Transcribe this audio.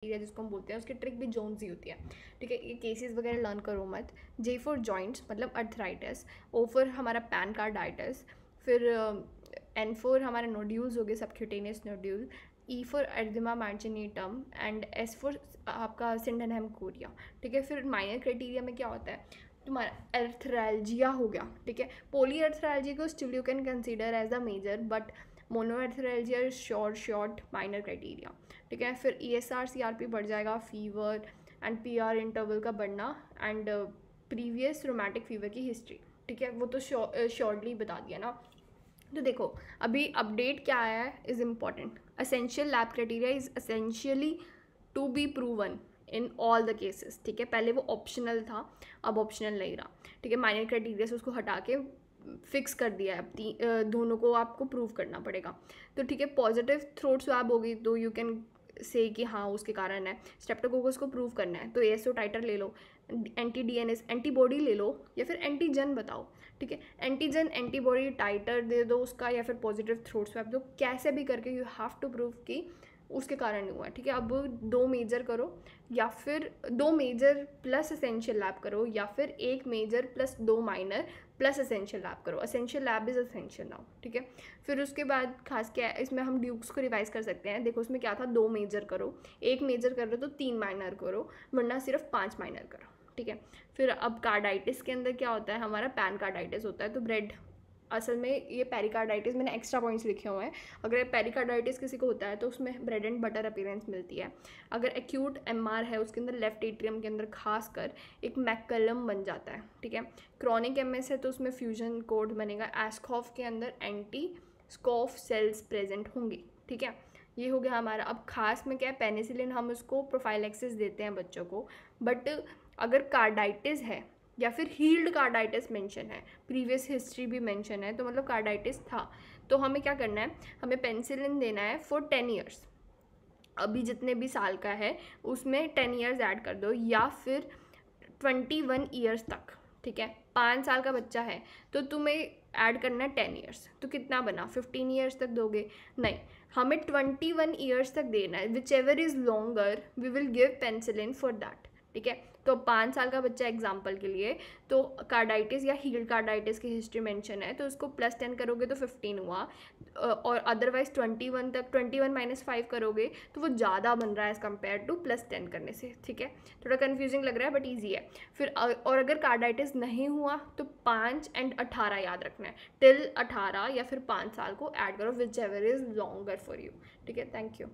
जिसको हम बोलते हैं, उसकी ट्रिक भी जोन्स ही होती है, ठीक है। ये केसेस वगैरह लर्न करो मत। जे फॉर जॉइंट्स मतलब अर्थराइटिस, ओ फॉर हमारा पैनकार्डाइटिस, फिर एन फॉर हमारे नोड्यूल्स हो गए, subcutaneous nodule, E for erythema marginatum and S for आपका सिंडेनहम कोरिया, ठीक है। फिर माइनर क्राइटेरिया में क्या होता है, तुम्हारा अर्थरालजिया हो गया, ठीक है। पोली अर्थरालजी को still you can consider as a major, but monoarthralgia is short minor criteria, ठीक है। फिर ESR CRP बढ़ जाएगा, फीवर एंड PR इंटरवल का बढ़ना एंड प्रीवियस रोमैटिक फीवर की हिस्ट्री, ठीक है। वो तो शॉर्टली बता दिया ना। तो देखो अभी अपडेट क्या आया है is important. Essential lab criteria is essentially to be proven in all the cases, ठीक है। पहले वो ऑप्शनल था, अब ऑप्शनल नहीं रहा, ठीक है। माइनर क्राइटेरिया से उसको हटा के फिक्स कर दिया है, अब दोनों को आपको प्रूव करना पड़ेगा। तो ठीक है, पॉजिटिव थ्रोट स्वैब होगी तो यू कैन से कि हाँ उसके कारण है। स्ट्रेप्टोकोकस को प्रूव करना है तो ASO टाइटर ले लो, एंटी DNS एंटीबॉडी ले लो, या फिर एंटीजन बताओ, ठीक है। एंटीजन एंटीबॉडी टाइटर दे दो उसका, या फिर पॉजिटिव थ्रोट स्वैब दो, कैसे भी करके यू हैव टू प्रूव कि उसके कारण नहीं हुआ, ठीक है। अब 2 मेजर करो, या फिर 2 मेजर प्लस एसेंशियल लैब करो, या फिर 1 major plus 2 minor plus essential lab करो। Essential lab is essential now, ठीक है। फिर उसके बाद खास क्या है, इसमें हम ड्यूक्स को रिवाइज कर सकते हैं। देखो उसमें क्या था, 2 मेजर करो, 1 मेजर कर रहे हो तो 3 माइनर करो, वरना सिर्फ 5 माइनर करो, ठीक है। फिर अब कार्डाइटिस के अंदर क्या होता है, हमारा पैनकार्डाइटिस होता है। तो ब्रेड असल में ये पेरिकार्डाइटिस, मैंने एक्स्ट्रा पॉइंट्स लिखे हुए हैं। अगर पेरिकार्डाइटिस किसी को होता है तो उसमें ब्रेड एंड बटर अपीयरेंस मिलती है। अगर एक्यूट MR है उसके अंदर लेफ्ट एट्रियम के अंदर खासकर एक मैककलम बन जाता है, ठीक है। क्रॉनिक MS है तो उसमें फ्यूजन कोड बनेगा। एस्कॉफ के अंदर एंटी स्कॉफ सेल्स प्रेजेंट होंगे, ठीक है। ये हो गया हमारा। अब खास में क्या है, पेनिसिलिन हम उसको प्रोफाइलेक्सिस देते हैं बच्चों को, बट अगर कार्डाइटिस है या फिर हील्ड कार्डाइटिस मेंशन है, प्रीवियस हिस्ट्री भी मेंशन है, तो मतलब कार्डाइटिस था, तो हमें क्या करना है, हमें पेनिसिलिन देना है फॉर 10 ईयर्स। अभी जितने भी साल का है उसमें 10 ईयर्स ऐड कर दो, या फिर 21 ईयर्स तक, ठीक है। 5 साल का बच्चा है तो तुम्हें ऐड करना है 10 ईयर्स, तो कितना बना, 15 ईयर्स तक दोगे, नहीं हमें 21 ईयर्स तक देना है। Whichever is longer we will give penicillin for that, ठीक है। तो 5 साल का बच्चा एग्जाम्पल के लिए, तो कार्डाइटिस या हील्ड कार्डाइटिस की हिस्ट्री मेंशन है, तो उसको +10 करोगे तो 15 हुआ, और अदरवाइज 21 तक 21 - 5 करोगे तो वो ज़्यादा बन रहा है एज़ कम्पेयर टू +10 करने से, ठीक है। थोड़ा कन्फ्यूजिंग लग रहा है बट ईजी है। फिर और अगर कार्डाइटिस नहीं हुआ तो 5 एंड 18 याद रखना है, टिल 18 या फिर 5 साल को ऐड करो, which ever is longer for you, ठीक है। Thank you.